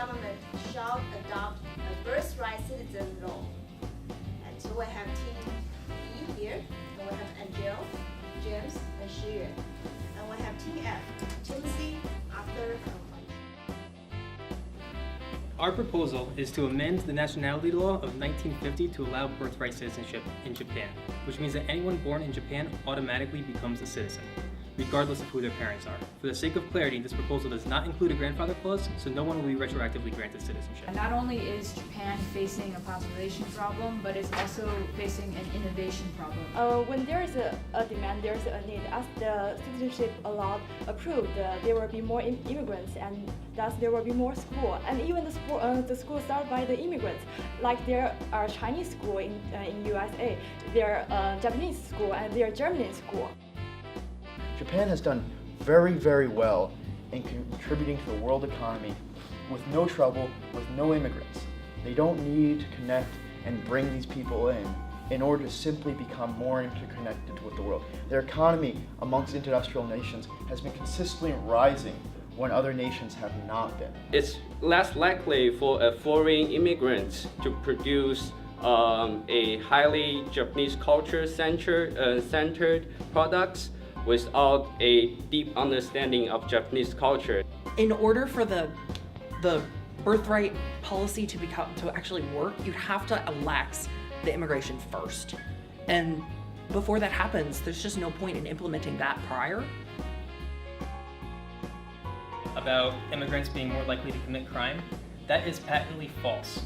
government shall adopt a birthright citizen law. And so we have Team E here, and we have Angel, James, and Shiyuan. And we have Team F, Timothy, Arthur, and Hunt. Our proposal is to amend the nationality law of 1950 to allow birthright citizenship in Japan, which means that anyone born in Japan automatically becomes a citizen, regardless of who their parents are. For the sake of clarity, this proposal does not include a grandfather clause, so no one will be retroactively granted citizenship. And not only is Japan facing a population problem, but it's also facing an innovation problem. When there is a demand, there is a need. As the citizenship law approved, there will be more immigrants, and thus there will be more school. And even the school started by the immigrants. Like there are Chinese school in USA, there are Japanese school, and there are German school. Japan has done very, very well in contributing to the world economy with no trouble, with no immigrants. They don't need to connect and bring these people in order to simply become more interconnected with the world. Their economy amongst industrial nations has been consistently rising when other nations have not been. It's less likely for a foreign immigrant to produce a highly Japanese culture centered products without a deep understanding of Japanese culture. In order for the birthright policy to actually work, you'd have to lax the immigration first. And before that happens, there's just no point in implementing that prior. About immigrants being more likely to commit crime, that is patently false.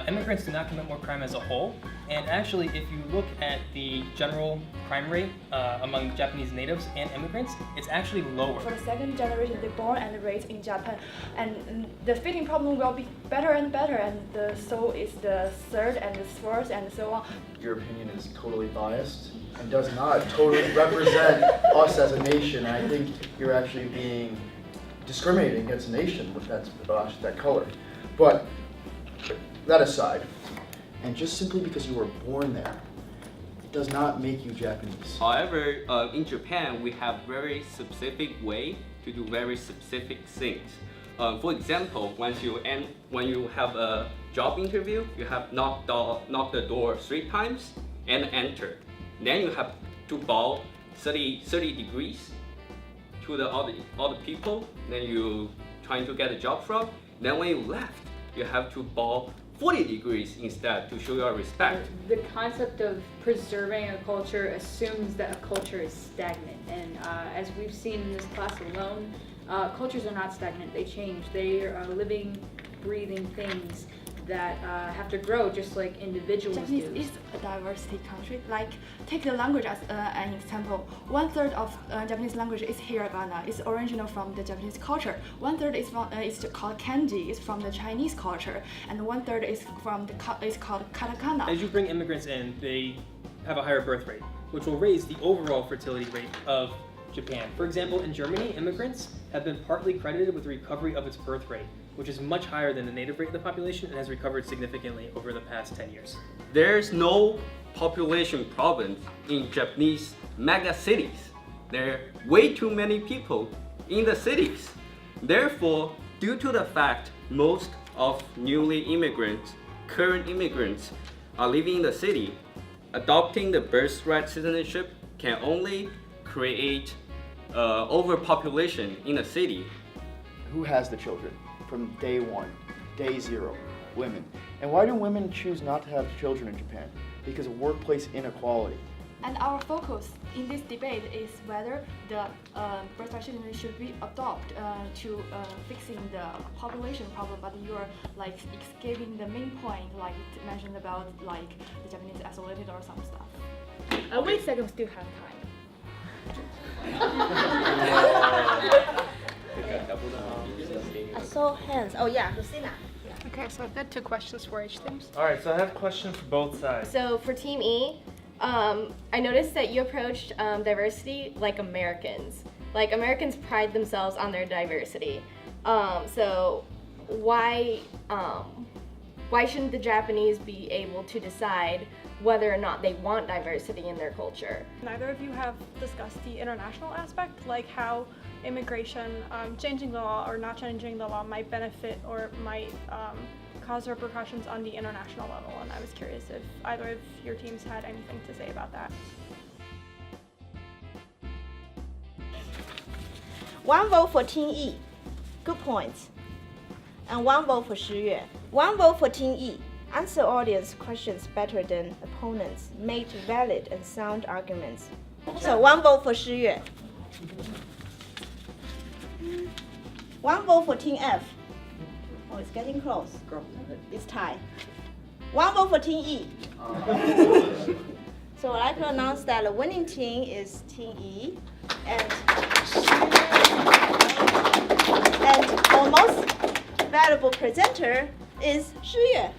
Immigrants do not commit more crime as a whole, and actually if you look at the general crime rate among Japanese natives and immigrants, it's actually lower. For the second generation, they born and raised in Japan, and the feeding problem will be better and better, and so is the third and the fourth and so on. Your opinion is totally biased and does not totally represent us as a nation. And I think you're actually being discriminating against a nation with that color. But that aside, and just simply because you were born there, it does not make you Japanese. However, in Japan, we have very specific way to do very specific things. For example, when you have a job interview, you have knock the door 3 times and enter. Then you have to bow 30 degrees to the other people. Then you trying to get a job from. Then when you left, you have to bow 40 degrees instead to show your respect. The concept of preserving a culture assumes that a culture is stagnant, and as we've seen in this class alone, cultures are not stagnant, they change. They are living, breathing things that have to grow just like individuals do. Japanese is a diversity country. Like, take the language as an example. 1/3 of Japanese language is hiragana. It's original from the Japanese culture. 1/3 is called kanji. It's from the Chinese culture, and 1/3 is called katakana. As you bring immigrants in, they have a higher birth rate, which will raise the overall fertility rate of Japan. For example, in Germany, immigrants have been partly credited with the recovery of its birth rate, which is much higher than the native rate of the population and has recovered significantly over the past 10 years. There's no population problem in Japanese mega cities. There are way too many people in the cities. Therefore, due to the fact most of current immigrants are living in the city, adopting the birthright citizenship can only create overpopulation in the city. Who has the children from day one, day zero? Women. And why do women choose not to have children in Japan? Because of workplace inequality. And our focus in this debate is whether the birthright citizenship should be adopted to fixing the population problem. But you're like escaping the main point, like mentioned about like the Japanese isolated or some stuff. Wait a second, we still have time. I saw hands. Oh yeah, Lucina. Okay, so I've got 2 questions for each team. All right, so I have questions for both sides. So for Team E, I noticed that you approached diversity like Americans. Like Americans pride themselves on their diversity. So why shouldn't the Japanese be able to decide whether or not they want diversity in their culture. Neither of you have discussed the international aspect, like how immigration, changing the law or not changing the law might benefit or might cause repercussions on the international level. And I was curious if either of your teams had anything to say about that. One vote for Team E. Good points. And one vote for Shi Yue. One vote for Team E. Answer audience questions better than opponents. Made valid and sound arguments. So one vote for Shi Yue. One vote for Team F. Oh, it's getting close. It's tied. One vote for Team E. So I'd like to announce that the winning team is Team E. And our most valuable presenter is Shi Yue.